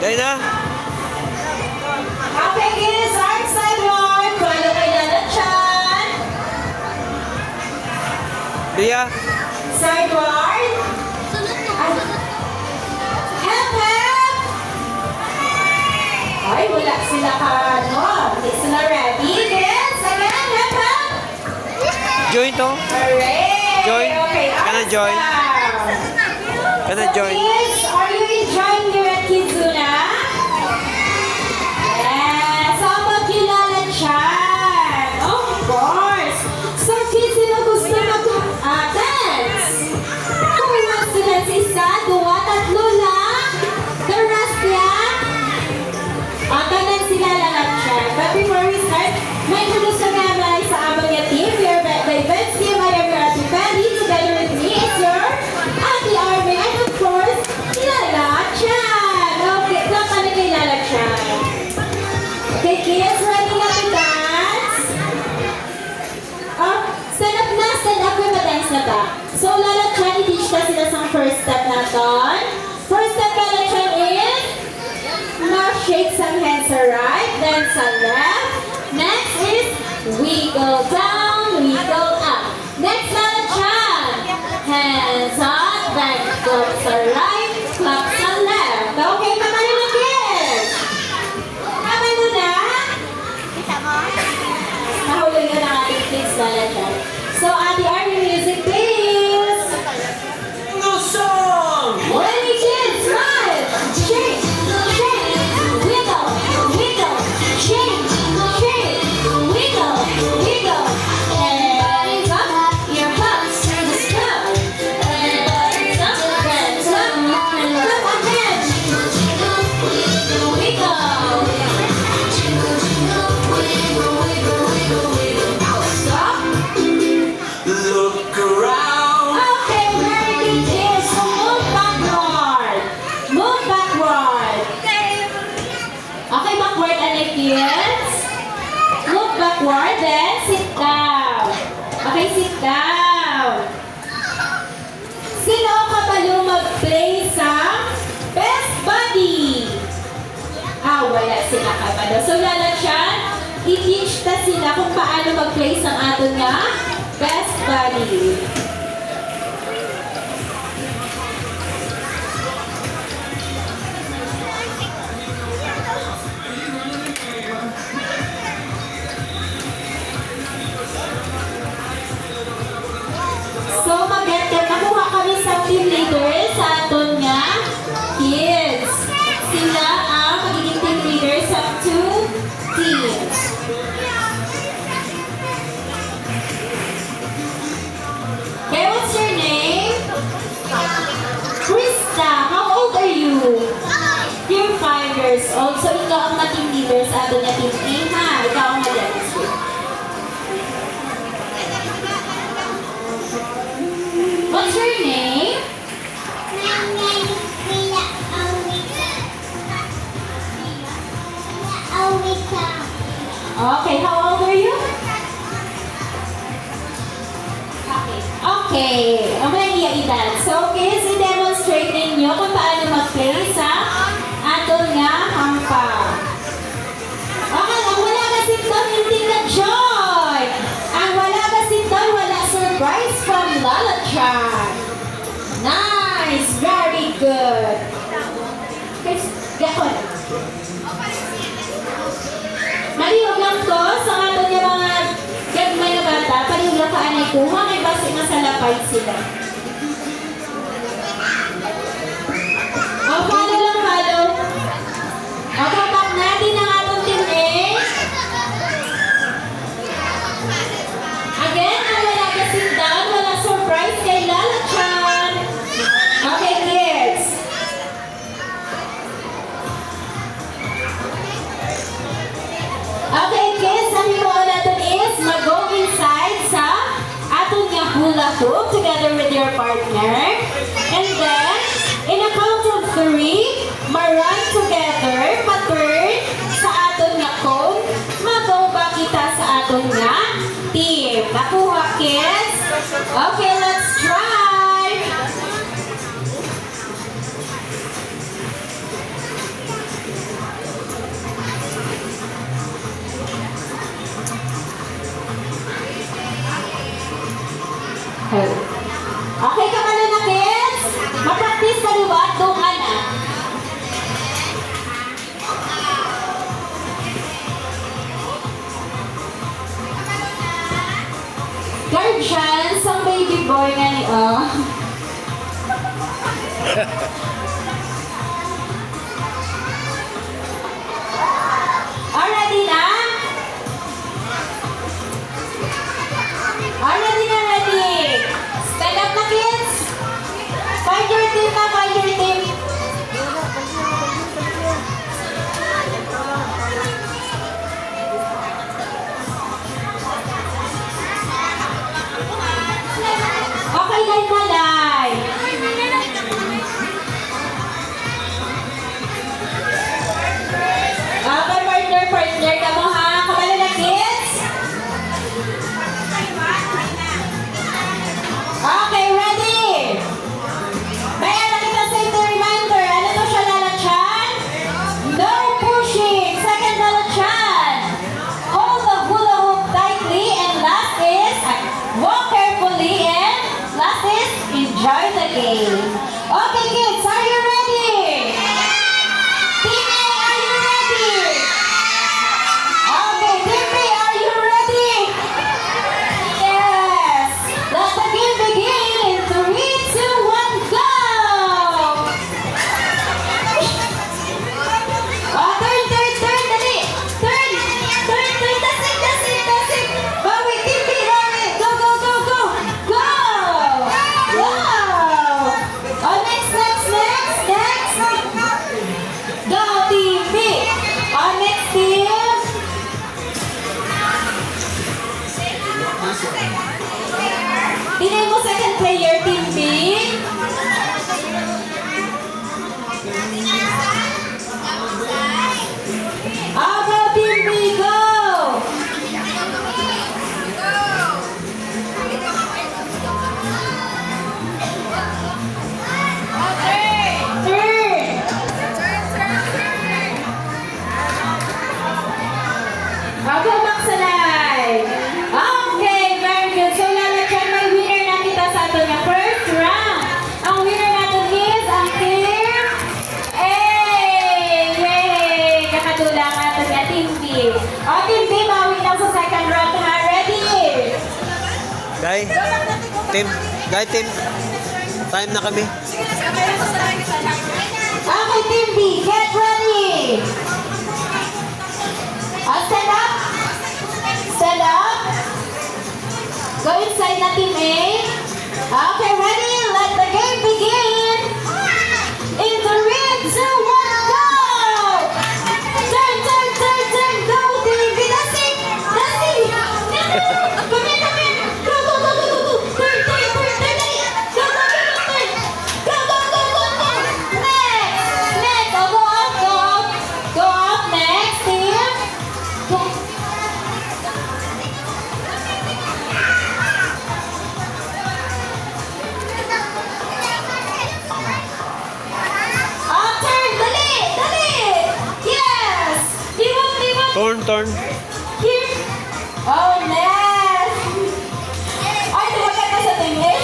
Dahil na. Okay, kids, art sidewalk. Follow kay Lalachan. Bia. Sidewalk. Help, help! Ay, wala sila ka, no? Hindi sila ready. Kids, again, help, help! Join to. Hooray! Join. Okay, Can I join? Can I join? Kids, are you enjoying here at Kizuna? Yes! How about you, Lalachan? Of course! So, kids, sino gusto mag-dance? Who wants to dance? Isa, dua, tatlo lang? The rest yan? Tanan sila, Lalachan. But before we start, may introduce na nga sa among yung team. We are by Ben's team. I am your Ate Fanny. Together with me is your Ate Arme. And of course, Lalachan. Okay, clap na kay Lalachan. Okay, kids, ready na to dance? Oh, stand up na, stand up. May ma-dance na ta. So, Lalachan, i-teach na sila sa first step natin. First step, Lalachan is now shake some hands sa right, then sa left. Next is wiggle down, wiggle up. Next, Lalachan. Hands up, then clap sa right, clap sa left. Okay, kamay mo, kids. Kamay mo na. Nahulog na ng ating kids, Lalachan. So, Ate Army, music please. No song! Ready, kids, smile. Shake, shake, wiggle, wiggle, shake, shake, wiggle, wiggle. Hands up, your butts to the sky. Hands up, hands up, and clap again. Wiggle. Stop. Look around. Okay, very good, kids. So move backward. Move backward. Okay, backward ulit, kids. Move backward, then sit down. Okay, sit down. Sino ang kabalo mag-play sa Best Buddy? Wala sila kabalo. So, Lalachan, i-teach ta sila kung paano mag-play sa aton nga Best Buddy. So, nakuha kami sa team leader sa aton nga kids. Sila ang magiging team leader sa 2 teams. Okay, what's your name? Krista. How old are you? You're 5 years old. So, ikaw ang team leader sa aton nga team A, ha? Ikaw ang mag-demonstrate. What's your name? Okay, how old are you? Okay, ang mga iya-edad. So, kids, i-demonstrate ninyo kung paano mag-play sa aton nga hampa. Okay, ang wala kasi doon, hindi na-joy. Ang wala kasi doon, wala surprise from Lalachan. Nice, very good. Okay, gakon. Malihog lang to sa aton nga mga gagmay na bata. Palihog lang kaanay kuha, may basi masalapay sila. Follow lang, follow. Back natin ang atong team A. Again, ang wala kasi down, wala surprise kay Lalachan. Okay, kids. Okay, kids, ang himuon natin is mag-go inside sa aton nga hula hoop together with your Ready na? Ready na, ready? Stand up na, kids. Find your team na, find your team. Okay, line na, line. Okay, partner ka mo ha. Kabalo na, kids. Okay, ready? May alam kita safety reminder. Ano to siya, Lalachan? No pushing. Second, Lalachan. Hold the hula hoop tightly. And last is, walk carefully. And last is, enjoy the game. Okay, kids, are you ready? Team A, are you ready? Okay, Team B, are you ready? Yes. Let the game begin in 3, 2, 1, go! Turn, dali. Turn. That's it. Bawi, Team B, bawi. Go. Go! Oh, next. Go, Team B. Oh, next team. Tingnan mo second player, Team B. Go, Team B, go! Turn! Go back sa line. Okay, very good. So, Lalachan, may winner na kita sa ato na first round. Ang winner natin is ang team A. Yay! Kakatulang ato na Team B. Team B, bawi lang sa second round ha. Ready? Team. Time na kami. Okay, Team B, get ready. Stand up. Go inside na Team A. Okay, ready? Let the game begin. In 3, 2, 1, go! Turn. Go, Team B. That's it. Come in. Go. Turn. Dali. Go. Go. Next. Go up. Next, team. Go. Turn. Dali. Yes. Turn. Here. Oh, next. Ay, tumagat ka sa tingin.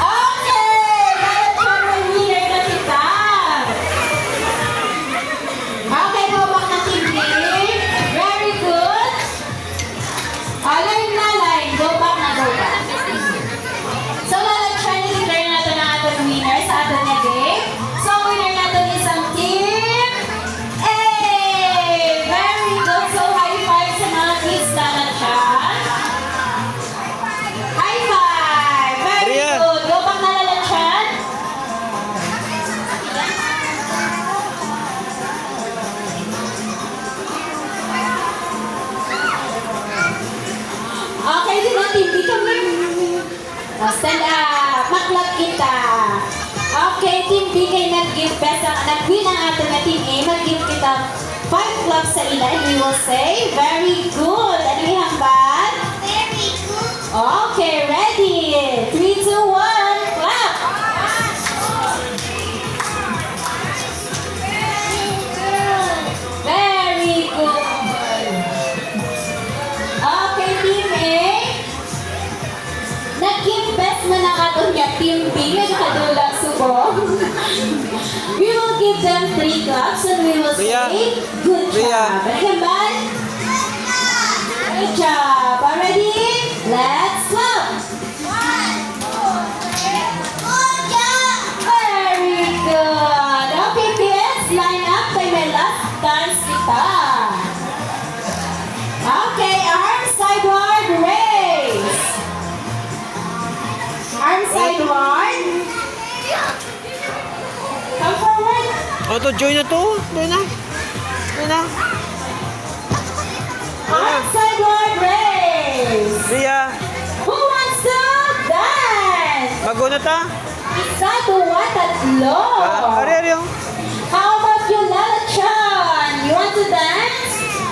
Okay, Lalachan, may winner na kita. Okay, go back na Team B. Very good. Line na line. Go back. So, Lalachan, i-declare natin ang ating winner sa ating na game. So, ang winner natin is ang Team A. Very good. So, high five sa mga kids, Lalachan. High five. Very Maria. good. Go back na, Lalachan. Okay, din ang Team B. Stand up. Maklap kita. Okay, Team B kay nag-give best nag-win ang ating na Team A. Mag-give kita 5 claps sa ila and we will say, very good. Ano yung hambal? Very good. Okay, ready. 3, 2, 1, clap. Very good. Okay, Team A. Nag-give best man ang ating niya, Team B. Yung kadulang subo. We will give them 3 claps and we will Ria. say, good Ria. job. Ano hambal? Good job. Ready? Let's go. Very good. Okay, kids, line up. Tayo may last dance kita. Okay, arm sideward raise. Arm sideward. Come forward. O, to, join na to. Doon na. Doon na. Arm sideward raise. Ria, Who wants to dance? bago na ta. Isa, dua, tatlo. Ari, ari, oh. How about you, Lala Chan? You want to dance?